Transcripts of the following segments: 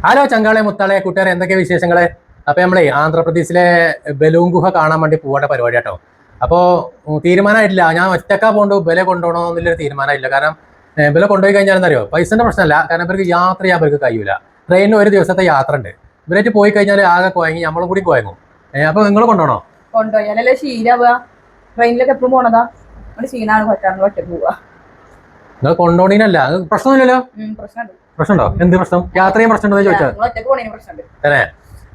Hello ചങ്കാളെ മുത്താളെ കൂട്ടുകാരെ എന്തൊക്കെ വിശേഷങ്ങള്. അപ്പൊ നമ്മളെ ആന്ധ്രാപ്രദേശിലെ ബലൂൺ ഗുഹ കാണാൻ വേണ്ടി പോകേണ്ട പരിപാടി കേട്ടോ. അപ്പോ തീരുമാനമായിട്ടില്ല, ഞാൻ ഒറ്റക്കാ പോകണ്ടോ ബല കൊണ്ടുപോകണോ എന്നുള്ളൊരു തീരുമാനമില്ല. കാരണം ബല കൊണ്ടുപോയി കഴിഞ്ഞാൽ അറിയോ, പൈസന്റെ പ്രശ്നമല്ല, കാരണം ഇവർക്ക് യാത്ര ചെയ്യാൻ ഇവർക്ക് കഴിയൂല. ട്രെയിനിന് ഒരു ദിവസത്തെ യാത്ര ഉണ്ട്. ഇവരായിട്ട് പോയി കഴിഞ്ഞാൽ ആകെ കുഴങ്ങി, നമ്മളും കൂടി കുഴങ്ങും. അപ്പൊ നിങ്ങൾ കൊണ്ടുപോകണോ? കൊണ്ടുപോയാലല്ലേ ക്ഷീരാവുക. ട്രെയിനിലൊക്കെ എപ്പോഴും പോണതാ, ക്ഷീണാണ് പറ്റാറ് ഒറ്റ പോവുക. നിങ്ങൾ കൊണ്ടുപോകണീനല്ല, പ്രശ്നമില്ലല്ലോ. പ്രശ്നമുണ്ടോ? എന്ത് പ്രശ്നം? യാത്ര ചെയ്യാൻ പ്രശ്നമുണ്ടോ ചോദിച്ചാൽ അല്ലേ?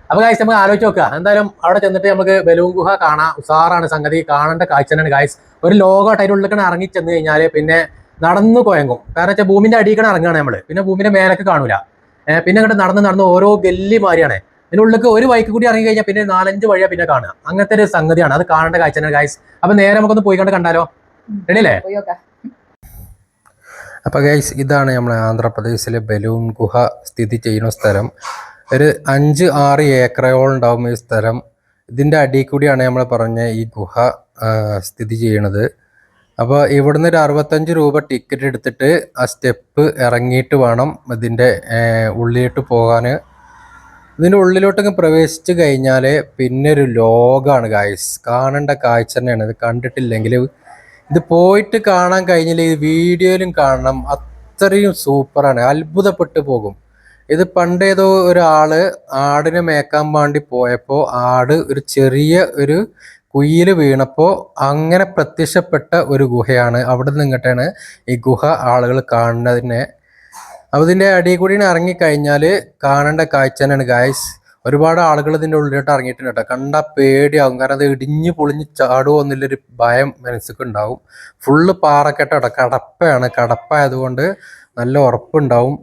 അപ്പൊ ഗായ്സ് നമുക്ക് ആലോചിച്ച് നോക്കുക. എന്തായാലും അവിടെ ചെന്നിട്ട് നമുക്ക് ബലൂൺ ഗുഹ കാണാം. ഉസാറാണ് സംഗതി, കാണേണ്ട കാഴ്ച തന്നെയാണ് ഗായ്സ്. ഒരു ലോകമായിട്ട് അതിൻ്റെ ഉള്ളിൽ ഇറങ്ങി ചെന്ന് കഴിഞ്ഞാൽ പിന്നെ നടന്നു കുഴങ്ങും. കാരണം വെച്ചാൽ ഭൂമിന്റെ അടിയിലാണ് ഇറങ്ങുകയാണ് നമ്മള്, പിന്നെ ഭൂമിന്റെ മേലേക്ക് കാണൂല. പിന്നെ അങ്ങോട്ട് നടന്ന് ഓരോ ഗല്ലി മാറിയാണ്. ഇതിൻ്റെ ഉള്ളിലേക്ക് ഒരു വഴിക്ക് കൂടി ഇറങ്ങി കഴിഞ്ഞാൽ പിന്നെ 4-5 വഴിയാ പിന്നെ കാണുക. അങ്ങനത്തെ ഒരു സംഗതിയാണ്, അത് കാണേണ്ട കാഴ്ച തന്നെയാണ് ഗായ്സ്. അപ്പൊ നേരെ നമുക്കൊന്ന് പോയി കണ്ടാലോ? റെഡിയല്ലേ? അപ്പോൾ ഗൈസ്, ഇതാണ് നമ്മുടെ ആന്ധ്രാപ്രദേശിലെ ബലൂൺ ഗുഹ സ്ഥിതി ചെയ്യുന്ന സ്ഥലം. ഒരു 5-6 ഏക്കറോളം ഉണ്ടാവും ഈ സ്ഥലം. ഇതിൻ്റെ അടിയിൽ കൂടിയാണ് നമ്മൾ പറഞ്ഞ ഈ ഗുഹ സ്ഥിതി ചെയ്യണത്. അപ്പോൾ ഇവിടുന്ന് ഒരു 65 രൂപ ടിക്കറ്റ് എടുത്തിട്ട് ആ സ്റ്റെപ്പ് ഇറങ്ങിയിട്ട് വേണം ഇതിൻ്റെ ഉള്ളിലോട്ട് പോകാൻ. ഇതിൻ്റെ ഉള്ളിലോട്ടൊക്കെ പ്രവേശിച്ച് കഴിഞ്ഞാൽ പിന്നെ ഒരു ലോകമാണ് ഗൈസ്. കാണേണ്ട കാഴ്ച തന്നെയാണ്. ഇത് കണ്ടിട്ടില്ലെങ്കിൽ ഇത് പോയിട്ട് കാണാൻ കഴിഞ്ഞില്ല, ഇത് വീഡിയോയിലും കാണണം. അത്രയും സൂപ്പറാണ്, അത്ഭുതപ്പെട്ടു പോകും. ഇത് പണ്ടേതോ ഒരാള് ആടിനെ മേക്കാൻ വേണ്ടി പോയപ്പോൾ ആട് ഒരു ചെറിയ ഒരു കുയിൽ വീണപ്പോൾ അങ്ങനെ പ്രത്യക്ഷപ്പെട്ട ഒരു ഗുഹയാണ്. അവിടെ നിന്ന് ഇങ്ങോട്ടാണ് ഈ ഗുഹ ആളുകൾ കാണുന്നതിനെ. അപ്പോൾ ഇതിൻ്റെ അടിയിൽ കൂടി ഇറങ്ങിക്കഴിഞ്ഞാൽ കാണേണ്ട കാഴ്ച തന്നെയാണ് ഗായ്സ്. ഒരുപാട് ആളുകൾ ഇതിൻ്റെ ഉള്ളിലോട്ട് ഇറങ്ങിയിട്ടുണ്ട് കേട്ടോ. കണ്ടാൽ പേടിയാവും, കാരണം അത് ഇടിഞ്ഞ് പൊളിഞ്ഞ് ചാടുമോ എന്നുള്ളൊരു ഭയം മനസ്സിലേക്ക് ഉണ്ടാവും. ഫുള്ള് പാറക്കെട്ടോ, കടപ്പയാണ്. കടപ്പായതുകൊണ്ട് നല്ല ഉറപ്പുണ്ടാവും.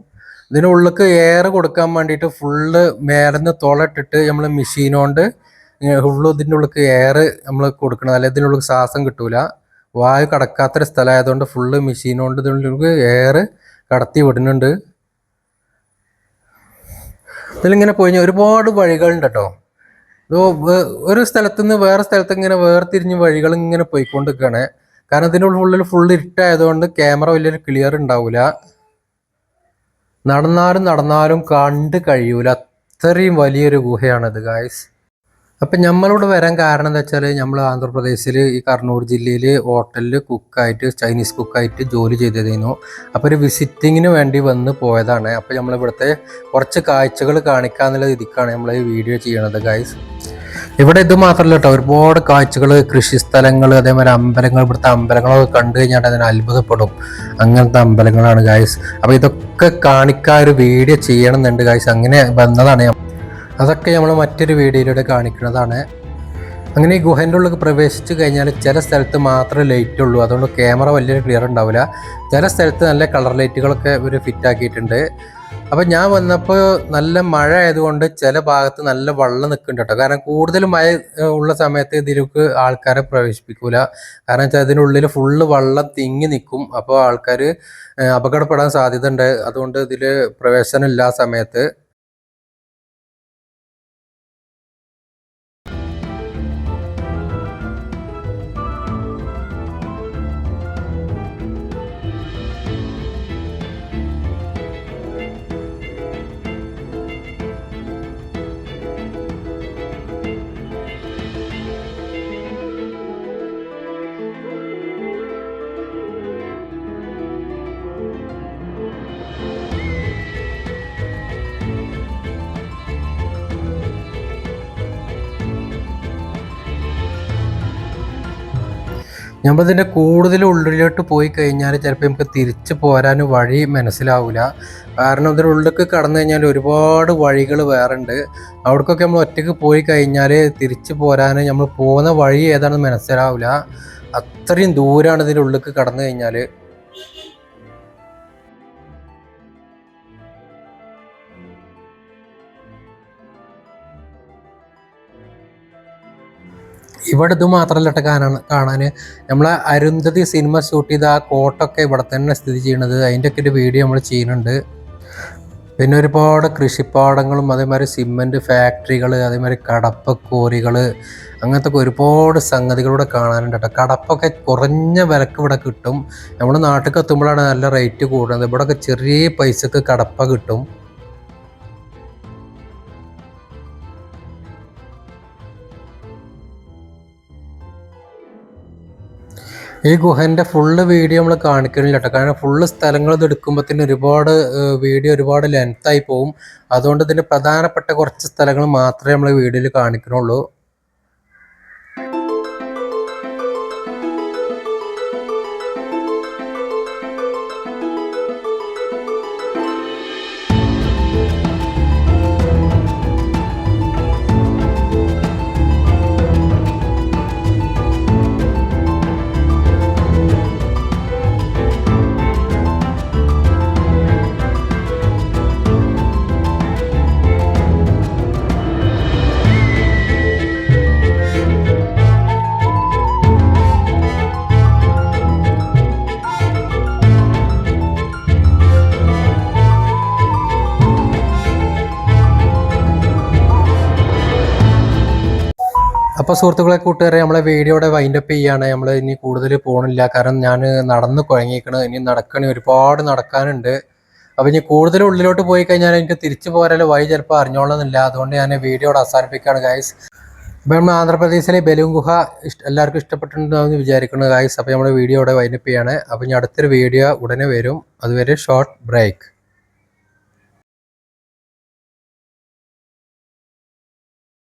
ഇതിനുള്ളിലേക്ക് എയർ കൊടുക്കാൻ വേണ്ടിയിട്ട് ഫുള്ള് മേലെന്ന് തുളയിട്ടിട്ട് നമ്മൾ മെഷീനുകൊണ്ട് ഫുള്ള് ഇതിൻ്റെ ഉള്ളിലേക്ക് എയർ നമ്മൾ കൊടുക്കണം, അല്ലെങ്കിൽ ഇതിനുള്ളിൽ ശ്വാസം കിട്ടൂല. വായു കടക്കാത്തൊരു സ്ഥലമായതുകൊണ്ട് ഫുള്ള് മെഷീനുകൊണ്ട് ഇതിനുള്ളിലേക്ക് എയർ കടത്തി വിടുന്നുണ്ട്. ഇതിലിങ്ങനെ പോയി ഒരുപാട് വഴികളുണ്ട് കേട്ടോ. ഒരു സ്ഥലത്തു നിന്ന് വേറെ സ്ഥലത്ത് ഇങ്ങനെ വേർതിരിഞ്ഞ് വഴികൾ ഇങ്ങനെ പോയിക്കൊണ്ടിരിക്കുകയാണ്. കാരണം ഇതിൻ്റെ ഉള്ളിൽ ഫുള്ള് ഇരുട്ടായതുകൊണ്ട് ക്യാമറ വലിയൊരു ക്ലിയർ ഉണ്ടാവില്ല. നടന്നാലും കണ്ട് കഴിയൂല, അത്രയും വലിയൊരു ഗുഹയാണിത് ഗായ്സ്. അപ്പം നമ്മളിവിടെ വരാൻ കാരണം എന്താ വെച്ചാൽ, നമ്മൾ ആന്ധ്രാപ്രദേശിൽ ഈ കർണൂർ ജില്ലയിൽ ഹോട്ടലിൽ കുക്കായിട്ട്, ചൈനീസ് കുക്കായിട്ട് ജോലി ചെയ്തിരുന്നു. അപ്പോൾ ഒരു വിസിറ്റിങ്ങിന് വേണ്ടി വന്ന് പോയതാണ്. അപ്പോൾ നമ്മളിവിടുത്തെ കുറച്ച് കാഴ്ചകൾ കാണിക്കാന്നുള്ള രീതിക്കാണ് നമ്മൾ ഈ വീഡിയോ ചെയ്യണത് ഗായ്സ്. ഇവിടെ ഇത് മാത്രമല്ല കേട്ടോ, ഒരുപാട് കാഴ്ചകൾ, കൃഷിസ്ഥലങ്ങൾ, അതേമാതിരി അമ്പലങ്ങൾ. ഇവിടുത്തെ അമ്പലങ്ങളൊക്കെ കണ്ടു കഴിഞ്ഞാൽ അതിന് അത്ഭുതപ്പെടും. അങ്ങനത്തെ അമ്പലങ്ങളാണ് ഗായ്സ്. അപ്പോൾ ഇതൊക്കെ കാണിക്കാൻ ഒരു വീഡിയോ ചെയ്യണമെന്നുണ്ട് ഗായ്സ്. അങ്ങനെ വന്നതാണ്. അതൊക്കെ നമ്മൾ മറ്റൊരു വീഡിയോയിലൂടെ കാണിക്കുന്നതാണ്. അങ്ങനെ ഈ ഗുഹേൻ്റെ ഉള്ളിൽ പ്രവേശിച്ച് കഴിഞ്ഞാൽ ചില സ്ഥലത്ത് മാത്രമേ ലൈറ്റ് ഉള്ളൂ, അതുകൊണ്ട് ക്യാമറ വലിയൊരു ക്ലിയർ ഉണ്ടാവില്ല. ചില സ്ഥലത്ത് നല്ല കളർ ലൈറ്റുകളൊക്കെ ഇവർ ഫിറ്റാക്കിയിട്ടുണ്ട്. അപ്പം ഞാൻ വന്നപ്പോൾ നല്ല മഴ ആയതുകൊണ്ട് ചില ഭാഗത്ത് നല്ല വെള്ളം നിൽക്കുന്നുണ്ട് കേട്ടോ. കാരണം കൂടുതൽ മഴ ഉള്ള സമയത്ത് ഇതിലേക്ക് ആൾക്കാരെ പ്രവേശിപ്പിക്കൂല. കാരണം വെച്ചാൽ അതിനുള്ളിൽ ഫുള്ള് വെള്ളം തിങ്ങി നിൽക്കും. അപ്പോൾ ആൾക്കാർ അപകടപ്പെടാൻ സാധ്യത ഉണ്ട്. അതുകൊണ്ട് ഇതിൽ പ്രവേശനം ഇല്ല ആ സമയത്ത്. നമ്മളിതിൻ്റെ കൂടുതൽ ഉള്ളിലോട്ട് പോയി കഴിഞ്ഞാൽ ചിലപ്പോൾ നമുക്ക് തിരിച്ച് പോരാൻ വഴി മനസ്സിലാവില്ല. കാരണം ഇതിനുള്ളിലേക്ക് കടന്നു കഴിഞ്ഞാൽ ഒരുപാട് വഴികൾ വേറെ ഉണ്ട്. അവിടേക്കൊക്കെ നമ്മൾ ഒറ്റയ്ക്ക് പോയി കഴിഞ്ഞാൽ തിരിച്ച് പോരാൻ നമ്മൾ പോകുന്ന വഴി ഏതാണെന്ന് മനസ്സിലാവില്ല. അത്രയും ദൂരമാണ് ഇതിൻ്റെ ഉള്ളിലേക്ക് കടന്നു കഴിഞ്ഞാൽ. ഇവിടെ ഇത് മാത്രമല്ല കേട്ടോ കാണാൻ. നമ്മളെ അരുന്ധതി സിനിമ ഷൂട്ട് ചെയ്ത ആ കോട്ടൊക്കെ ഇവിടെ തന്നെ സ്ഥിതി ചെയ്യണത്. അതിൻ്റെയൊക്കെ ഒരു വീഡിയോ നമ്മൾ ചെയ്യുന്നുണ്ട്. പിന്നെ ഒരുപാട് കൃഷിപ്പാടങ്ങളും, അതേമാതിരി സിമെൻറ്റ് ഫാക്ടറികൾ, അതേമാതിരി കടപ്പ കോറികൾ, അങ്ങനത്തെ ഒരുപാട് സംഗതികളിവിടെ കാണാനുണ്ട് കേട്ടോ. കടപ്പൊക്കെ കുറഞ്ഞ വിലക്ക് ഇവിടെ കിട്ടും. നമ്മുടെ നാട്ടിലേക്ക് എത്തുമ്പോഴാണ് നല്ല റേറ്റ് കൂടുന്നത്. ഇവിടെയൊക്കെ ചെറിയ പൈസക്ക് കടപ്പ കിട്ടും. ഈ ഗുഹൻ്റെ ഫുള്ള് വീഡിയോ നമ്മൾ കാണിക്കണില്ല കേട്ടോ, കാരണം ഫുള്ള് സ്ഥലങ്ങൾ ഇത് എടുക്കുമ്പോഴത്തേന് ഒരുപാട് വീഡിയോ ഒരുപാട് ലെങ്തായി പോകും. അതുകൊണ്ട് ഇതിന് പ്രധാനപ്പെട്ട കുറച്ച് സ്ഥലങ്ങൾ മാത്രമേ നമ്മൾ വീഡിയോയിൽ കാണിക്കണുള്ളൂ. അപ്പോൾ സുഹൃത്തുക്കളെ, കൂട്ടുകാരെ, നമ്മളെ വീഡിയോയുടെ വൈൻഡപ്പ് ചെയ്യാണ്. നമ്മൾ ഇനി കൂടുതൽ പോകണില്ല, കാരണം ഞാൻ നടന്ന് കുഴങ്ങിയിരിക്കണം. ഇനി ഒരുപാട് നടക്കാനുണ്ട്. അപ്പോൾ ഇനി കൂടുതൽ ഉള്ളിലോട്ട് പോയി കഴിഞ്ഞാൽ എനിക്ക് തിരിച്ചു പോരാലോ വഴി ചിലപ്പോൾ അറിഞ്ഞോളന്നില്ല. അതുകൊണ്ട് ഞാൻ വീഡിയോയുടെ അവസാനിപ്പിക്കുകയാണ് ഗായ്സ്. അപ്പോൾ നമ്മൾ ആന്ധ്രാപ്രദേശിലെ ബലൂൺ ഗുഹ എല്ലാവർക്കും ഇഷ്ടപ്പെട്ടിട്ടുണ്ടെന്ന് വിചാരിക്കുന്നു ഗായ്സ്. അപ്പോൾ നമ്മുടെ വീഡിയോയുടെ വൈൻഡപ്പ് ചെയ്യാണ്. അപ്പോൾ ഇനി അടുത്തൊരു വീഡിയോ ഉടനെ വരും. അതുവരെ ഷോർട്ട് ബ്രേക്ക്.